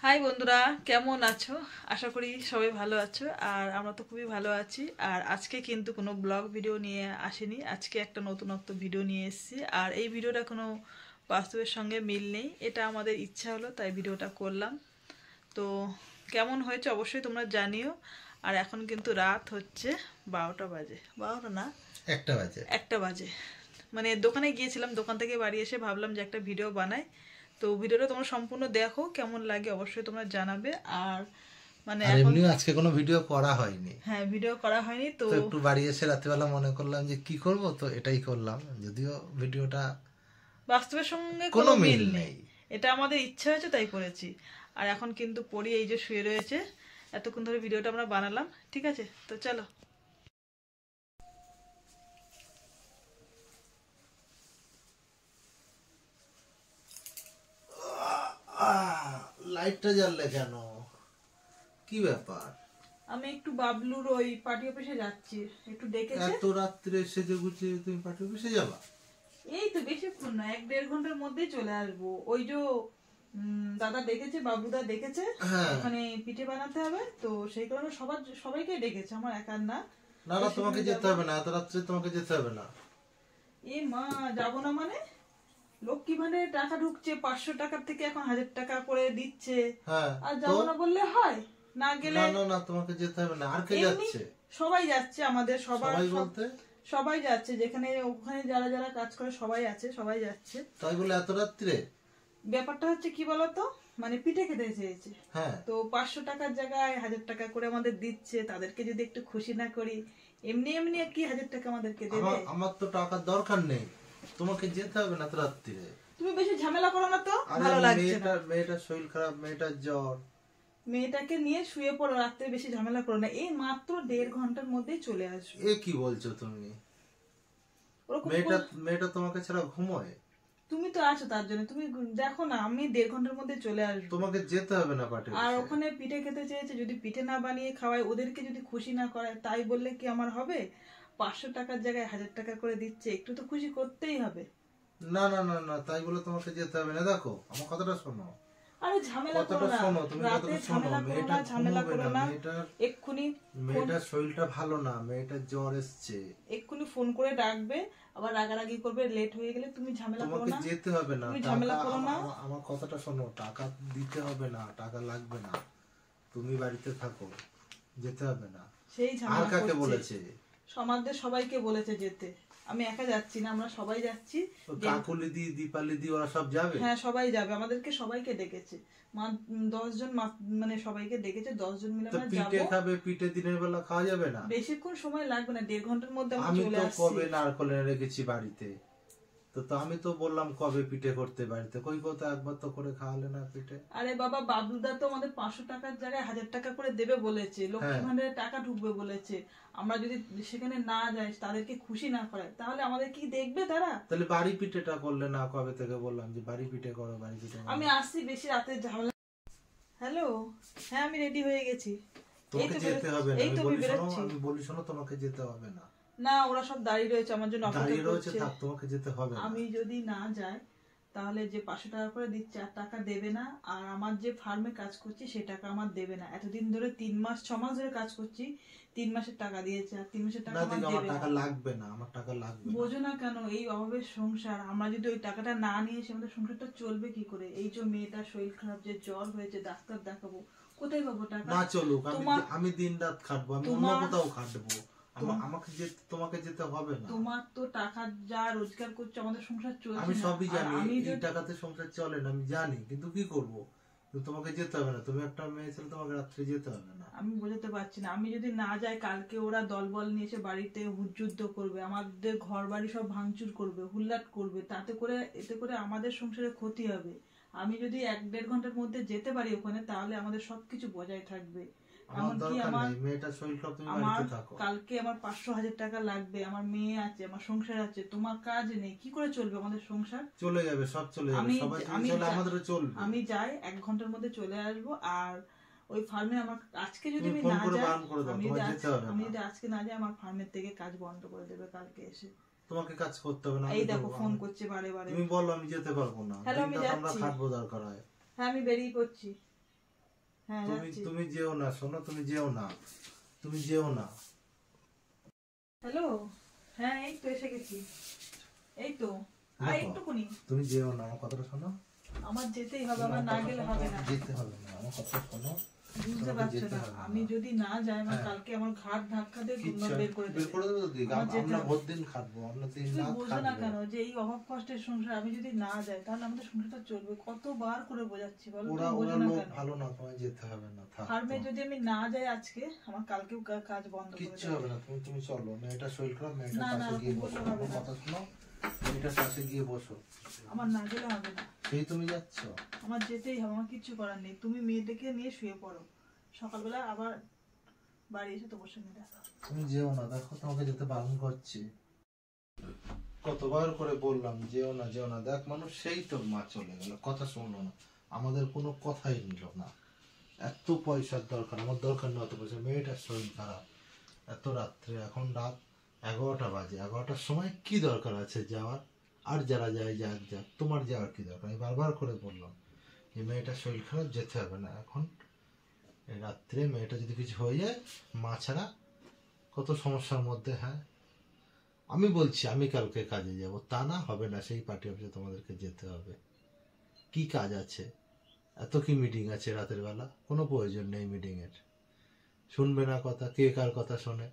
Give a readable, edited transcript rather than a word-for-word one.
High বন্ধুরা, কেমন আছো? আশা করি সবাই ভালো আছো। আর আমরা তো খুবই ভালো আছি। আর আজকে কিন্তু কোনো ব্লগ ভিডিও নিয়ে আসিনি, আজকে একটা নতুনত্ব ভিডিও নিয়ে এসেছি। আর এই ভিডিওটা কোনো বাস্তবের সঙ্গে মিল নেই, এটা আমাদের ইচ্ছা হলো তাই ভিডিওটা করলাম। তো কেমন হয়েছে অবশ্যই তোমরা জানিও। আর এখন কিন্তু রাত হচ্ছে 12টা বাজে, 12টা না 1টা বাজে। মানে দোকানে গিয়েছিলাম, দোকান থেকে বাড়ি এসে ভাবলাম যে একটা ভিডিও বানাই। তো ভিডিওটা তোমরা সম্পূর্ণ দেখো, কেমন লাগে অবশ্যই তোমরা জানাবে। আর মানে আর এখন এমনিও আজকে কোনো ভিডিও করা হয়নি, হ্যাঁ ভিডিও করা হয়নি তো তো একটু বাড়ি এসে রাত্রিবেলা মনে করলাম যে কি করব, তো এটাই করলাম। যদিও ভিডিওটা বাস্তবের সঙ্গে কোনো কোনো মিল মিল নেই, নেই। এটা আমাদের ইচ্ছা হয়েছে তাই করেছি। আর এখন কিন্তু পড়ি এই যে শুয়ে রয়েছে, এতক্ষণ ধরে ভিডিওটা আমরা বানালাম। ঠিক আছে, তো চলো। লাইটটা জ্বাললে কেন? কি ব্যাপার? আমি একটু বাবলুর ওই পার্টি অফিসে যাচ্ছি, একটু ডেকেছে। এত রাত্রে সেজে গুছিয়ে তুমি পার্টি অফিসে যাবা? এই তো বেশিক্ষণ না, 1-1.5 ঘন্টার মধ্যেই চলে আসবো। ওই যে দাদা ডেকেছে, বাবুদা ডেকেছে, হ্যাঁ। ওখানে পিঠে বানাতে হবে, তো সেই কারণে সবাইকে ডেকেছে, আমার একার না। না না, তোমাকে যেতে হবে না, এত রাত্রে তোমাকে যেতে হবে না। এ মা, যাবো না মানে? লক্ষ্মী ভান্ডারে টাকা ঢুকছে, 500 টাকার থেকে এখন 1000 টাকা করে দিচ্ছে। হ্যাঁ, আর যাবো না বললে হয়? না গেলে না না না, তোমাকে যেতে হবে না। আর কে এমনি যাচ্ছে? সবাই যাচ্ছে, আমাদের সবাই বলতে সবাই যাচ্ছে, যেখানে ওখানে যারা যারা কাজ করে সবাই আছে, সবাই যাচ্ছে। তাই বলে এত রাত্রে? ব্যাপারটা হচ্ছে কি বলতো, মানে পিঠে খেতে চেয়েছে, হ্যাঁ, তো 500 টাকার জায়গায় 1000 টাকা করে আমাদের দিচ্ছে। তাদেরকে যদি একটু খুশি না করি, এমনি এমনি আর কি 1000 টাকা আমাদেরকে দেবে? আমার তো টাকার দরকার নেই, তোমাকে যেতে হবে না তো রাত্রিরে। তুমি বেশি ঝামেলা করো না তো, আরে ভালো লাগছে না। মেয়েটার শরীর খারাপ, মেয়েটার জ্বর। মেয়েটাকে নিয়ে শুয়ে পড়ো, রাত্রে বেশি ঝামেলা করো না। এই মাত্র 1.5 ঘন্টার মধ্যেই চলে আসবে। এ কি বলছো তুমি? ওরকম মেয়েটা তোমাকে ছাড়া ঘুমোয়? তুমি তো আছো তার জন্য, তুমি দেখো না, আমি 1.5 ঘন্টার মধ্যে চলে আসবো। তোমাকে যেতে হবে না পার্টি আর অফিসে। ওখানে পিঠে খেতে চেয়েছে, যদি পিঠে না বানিয়ে খাওয়ায়, ওদেরকে যদি খুশি না করায়, তাই বললে কি আমার হবে? 500 টাকার জায়গায় 1000 টাকা করে দিচ্ছে, একটু তো খুশি করতেই হবে। না না না না, তাই বলে তোমাকে যেতে হবে না। দেখো আমার কথাটা শোনো, আরে ঝামেলা করো কথাটা না, শোনো, তুমি রাতে কথাটা শোনো। ঝামেলা ঘুমোবে করো না, না। এক্ষুনি মেয়েটার শরীরটা ভালো না, মেয়েটার জ্বর এসছে। এক্ষুনি ফোন করে ডাকবে, আবার রাগারাগি করবে, লেট হয়ে গেলে। তুমি ঝামেলা করো তোমাকে না, যেতে হবে না। তুমি ঝামেলা করো না। আমার কথাটা শোনো, টাকা দিতে হবে না, টাকা লাগবে না, তুমি বাড়িতে থাকো, যেতে হবে না। সেই আর ঝামেলা কাকে করছে, বলেছে? সমাজদের সবাইকে বলেছে যেতে। আমি একা যাচ্ছি না, আমরা সবাই যাচ্ছি। কাকুলি দি, দীপালি দি, ওরা সব যাবে? হ্যাঁ সবাই যাবে, আমাদেরকে সবাইকে ডেকেছে। 10 জন, মানে সবাইকে ডেকেছে, 10 জন মিলে আমরা পিঠে যাবো। খাবে, পিঠে দিনের বেলা খাওয়া যাবে না? বেশিক্ষণ সময় লাগবে না, 1.5 ঘন্টার মধ্যে আমরা আমি চলে তো আসছি। কবে নারকল এনে রেখেছি বাড়িতে, তো আমি তো বললাম কবে পিঠে করতে বাড়িতে, কই কথা একবার তো করে খাওয়ালে না পিঠে। আরে বাবা, বাবলুদা তো আমাদের 500 টাকার জায়গায় 1000 টাকা করে দেবে বলেছে, লক্ষ্মী ভান্ডারে টাকা ঢুকবে বলেছে। আমরা যদি সেখানে না যাই, তাদেরকে খুশি না করাই, তাহলে আমাদের কি দেখবে তারা? তাহলে বাড়ি পিঠেটা করলে না? কবে থেকে বললাম যে বাড়ি পিঠে করো, বাড়ি পিঠে করো। আমি আসছি, বেশি রাতে ঝামেলা। হ্যালো, হ্যাঁ আমি রেডি হয়ে গেছি। তোমাকে যেতে হবে না, এই তো আমি বেরোচ্ছি। আমি বলি শোনো, তোমাকে যেতে হবে না। না, ওরা সব দাঁড়িয়ে রয়েছে আমার জন্য, অপেক্ষা দাঁড়িয়ে রয়েছে, করছে। থাক, তোমাকে যেতে হবে না। আমি যদি না যাই, তাহলে যে 500 টাকা করে দিচ্ছে আর টাকা দেবে না। আর আমার যে ফার্মে কাজ করছি সে টাকা আমার দেবে না। এতদিন ধরে 3 মাস 6 মাস ধরে কাজ করছি, 3 মাসের টাকা দিয়েছে, আর 3 মাসের টাকা আমার দেবে না। টাকা লাগবে না, আমার টাকা লাগবে না। বোঝো না কেন? এই অভাবের সংসার, আমরা যদি ওই টাকাটা না নিয়ে এসে, আমাদের সংসারটা চলবে কি করে? এই যে মেয়েটার শরীর খারাপ, যে জ্বর হয়েছে, ডাক্তার দেখাবো, কোথায় পাবো টাকা? না চলুক, আমি দিন রাত খাটবো, আমি অন্য কোথাও খাটবো, তোমাকে যেতে হবে না। তোমার তো টাকা যা রোজগার করছো, আমাদের সংসার চলছে না। আমি সবই জানি, এই টাকাতে সংসার চলে না, আমি জানি, কিন্তু কি করব? তোমাকে যেতে হবে না, তুমি একটা মেয়ে ছেলে, তোমাকে রাত্রে যেতে হবে না। আমি বোঝাতে পারছি না, আমি যদি না যাই, কালকে ওরা দলবল নিয়ে এসে বাড়িতে হুজ্জুদ্ধ করবে, আমাদের ঘর বাড়ি সব ভাঙচুর করবে, হুল্লাট করবে, এতে করে আমাদের সংসারে ক্ষতি হবে। আমি যদি 1-1.5 ঘন্টার মধ্যে যেতে পারি ওখানে, তাহলে আমাদের সবকিছু বজায় থাকবে। এমনকি কালকে আমার 500-1000 টাকা লাগবে, আমার মেয়ে আছে, আমার সংসার আছে, তোমার কাজ নেই, কি করে চলবে আমাদের সংসার? চলে যাবে, সব চলে যাবে, সবাই চলে, আমাদেরও চলবে। আমি যাই, 1 ঘন্টার মধ্যে চলে আসবো। আর ওই ফার্মে আমার আজকে যদি আমি না যাই, আমি যদি আজকে না যাই, আমার ফার্মের থেকে কাজ বন্ধ করে দেবে কালকে এসে। তোমাকে কাজ করতে হবে না। এই দেখো ফোন করছে বারে বারে। তুমি বলো আমি যেতে পারবো না, হ্যালো, আমি যাচ্ছি। আমরা খাটবো দরকার হয়। হ্যাঁ আমি বেরিয়ে পড়ছি। হ্যাঁ তুমি যাচ্ছি। তুমি যেও না, শোনো, তুমি যেও না, তুমি যেও না। হ্যালো, হ্যাঁ এই তো এসে গেছি, এই তো আর দেখো, একটুকুনি। তুমি যেও না, আমার কথাটা শোনো। আমার যেতেই হবে, শোনো, আমার না আমার কথা গেলে শোনো, হবে না। তোমাকে যেতে হবে না, আমার কথা শোনো। বুঝতে তোমাকে পারছো যেতে না, হবে আমি না। যদি না যাই আমার হ্যাঁ। কালকে আমার ঘাট ধাক্কা দিয়ে কিচ্ছু দুনিয়া বের করে বের দেবে। করে দেবো তো দিক। আমার যেতে আমরা হবে। ভোর দিন খাটবো, আমরা দিন তুমি রাত বোঝো না খাটবো। কেন যে এই অভাব কষ্টের সংসার, আমি যদি না যাই তাহলে আমাদের সংসারটা চলবে? কতবার করে বোঝাচ্ছি, বলো ওরা তুমি ওরা বোঝো না লোক কেন? ভালো না, তোমায় যেতে হবে না, থাক। ফার্মে যদি আমি না যাই আজকে, আমার কালকেও কাজ বন্ধ করে কিচ্ছু দেবে। হবে না, তুমি তুমি চলো, মেয়েটা শরীর খারাপ, মেয়েটার না, না, পাশে গিয়ে ওরকম বসো, বললে হবে আমার না। কথা শোনো, মেয়েটার পাশে গিয়ে বসো। আমার না গেলে হবে না, সেই তুমি যাচ্ছ? আমার যেতেই হবে, আমার কিচ্ছু করার নেই। তুমি মেয়েটাকে নিয়ে শুয়ে পড়ো, সকালবেলা আবার বাড়ি এসে তোমার সঙ্গে দেখা। তুমি যেও না, দেখো তোমাকে যেতে বারণ করছি, কতবার করে বললাম যেও না যেও না। দেখ মানুষ, সেই তো মা চলে গেল, কথা শুনলো না, আমাদের কোনো কথাই নিল না। এত পয়সার দরকার, আমার দরকার না অত পয়সা, মেয়েটার শরীর খারাপ, এত রাত্রে, এখন রাত 11টা বাজে, 11টার সময় কি দরকার আছে যাওয়ার? আর যারা যায় যাক যাক, তোমার যাওয়ার কি দরকার? আমি বারবার করে বললাম যে মেয়েটার শরীর খারাপ, যেতে হবে না এখন। এই রাত্রে মেয়েটা যদি কিছু হয়ে যায়, মা ছাড়া কত সমস্যার মধ্যে। হ্যাঁ, আমি বলছি আমি কালকে কাজে যাব, তা না হবে না, সেই পার্টি অফিসে তোমাদেরকে যেতে হবে। কি কাজ আছে? এত কি মিটিং আছে রাতের বেলা? কোনো প্রয়োজন নেই মিটিং এর। শুনবে না কথা, কে কার কথা শোনে?